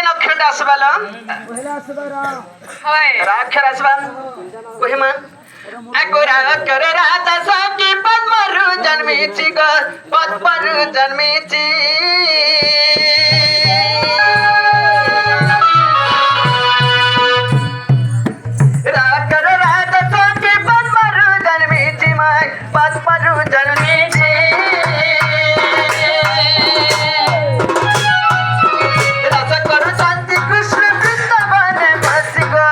नक्षत्र असबाला पहिला असबारा होय राक्षर असबान कोहिमा अगोरा कर राता साकी पद्मरु जन्मीची ग पद्मरु जन्मीची राकर राता साकी पद्मरु जन्मीची माय पद्मरु जन्मीची रस करू शांती कृष्ण वृंदावन बसी ग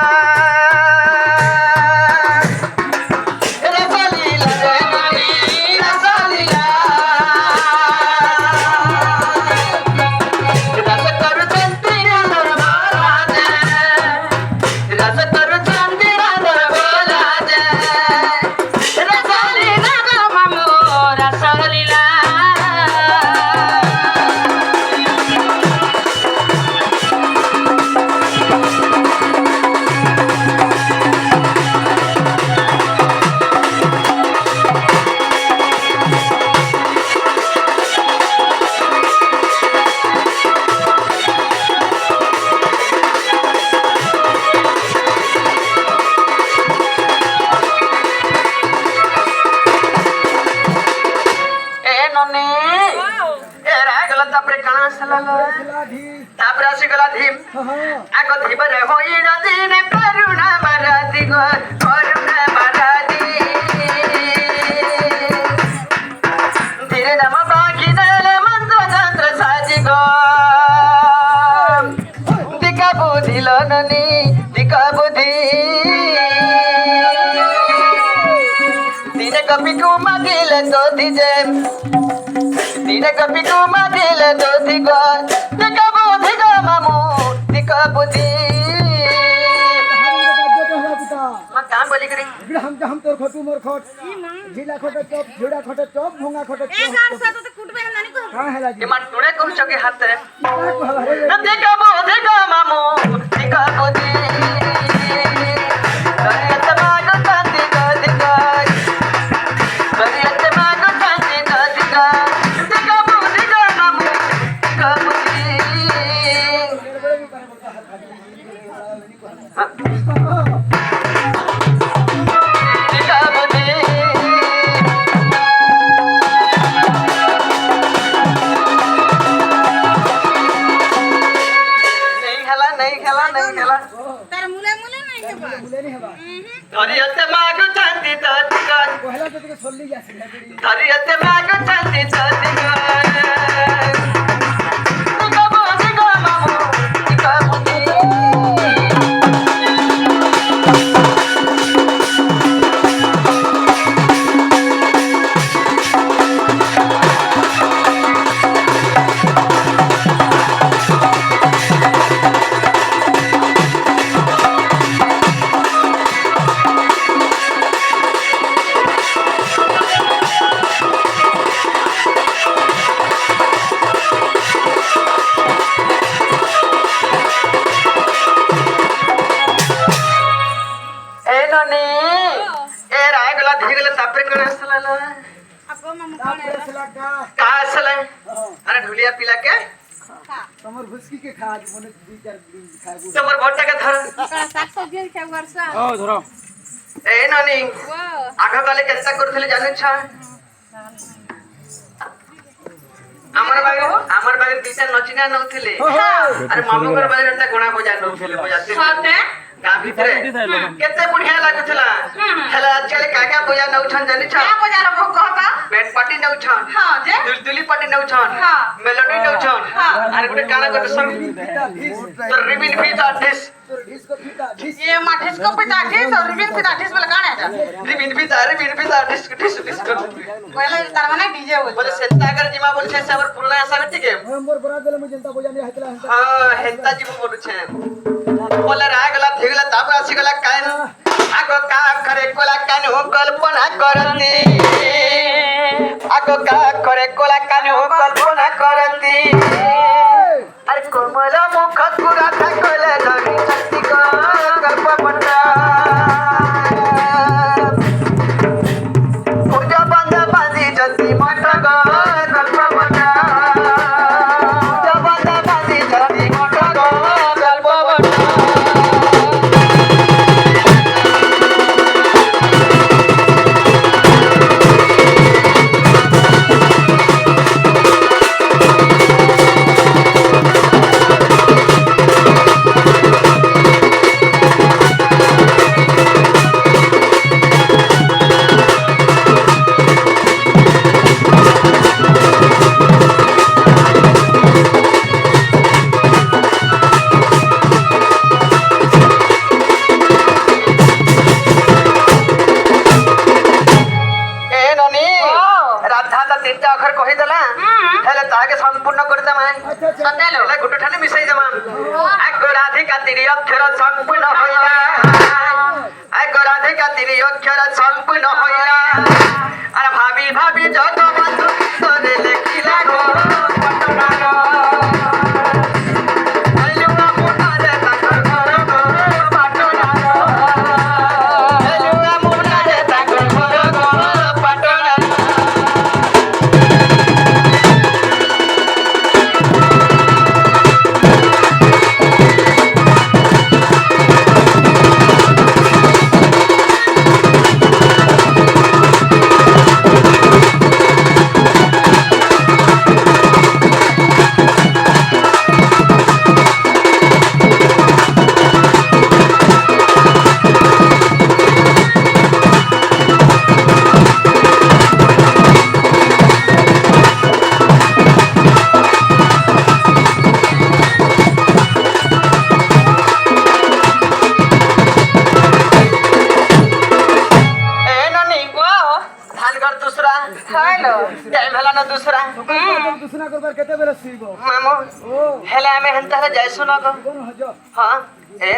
रसलीला जननी रसलीला रस करू शांती राधर महाराज रस करू शांती राधर महाराज रसलीला ग मामो रसलीला नोनी ए रागला तापरे काना सला लाठी तापरे आसिगला धीम आगो धीबरे होई रदिने करुणा मारादी गो करुणा मारादी धीरे नम बाकी नेले मंत्र तंत्र साजी गो दिका बुद्धि लननी दिका बुद्धि दिने कपि कुमा दिले तो दिजे दिने कपि कुमा दिले तो दिगो दिका बुद्धि गो मामू दिका बुद्धि मा काम बोली करी हम तोर खटू मोर खट झिला खट चप झुड़ा खट चप भोंगा खट चप कहां है लाजी ये मा टुडे करू शके हाथ का हवारे दिका बुद्धि गो मामू दिका बुद्धि दरियत मागो शांति गो दिका दरियत मागो शांति गो दिका दिका बुद्धि गो मामू दिका बुद्धि दिका बुद्धि नहीं खेला मुले नहीं हवा धरियते मागो शांति गो दिका पहिला तो के सोल्ली जासी धरियते मागो शांति गो दिका दिका बुद्धि गो मामू दिका बुद्धि ए ननी ए रायगला धीगला तापरे कण असला का असला अरे ढुलिया पिला के तमर भुसकी के खा मने दुई चार दिन खाए तमर भट्टा के धर धरो ए ननी आगा काले केनता करथले जानु छ हमर बागे दिशा नचिना नउथिले अरे मामू घर बागे एंता गुणा बजा नउथिले बजाते साथे गा भितरे केते बुढ़िया लागुथला हेला आजकल काका बजा नउछन जानि छ का बजा रो कहता बैंड पार्टी नउछन हां जे दुलदुली पार्टी नउछन हां मेलोडी नउछन हां अरे गुटे काना करते संग तो रिबिन फीता डिस ये माठिस को पिता डिस और रिबिन फीता डिस बोले काना है रिबिन फीता डिस डिस डिस कर पहले तार माने डीजे बोले सेता कर जिमा बोल छे सबर पुरला आसा ठीक है मोर बरा देले मु जनता बजा नहीं हतला हां हेता जिमु बोलु छे बोले रागला धीगला ताप आसी गला कान आगो का करे कोला कान हो कल्पना करती आगो का करे कोला कान हो कल्पना करती अरे कोमल मुख कुरा था कोले धरी शक्ति को कल्प पटा पूजा बंद बांधी जति मठ गो कल्प पटा पूजा बंद बांधी जति मठ गो আগে রাধিকা তিরি অক্ষর সম্পূর্ণ হইলা আগে রাধিকা তিরি অক্ষর সম্পূর্ণ হইলা আর ভাবি ভাবি জগবন্ধু তোরে লেখিলা গো পটনার এলুয়া মুনারে তাকর ঘর গো পটনার এলুয়া মুনারে তাকর ঘর গো পটনার दूसरा टाइम हला ना दूसरा दूसरा करबार केते बेले सीबो मामो ओ हेला में हंता जैसो ना गो कोन हजो हां ए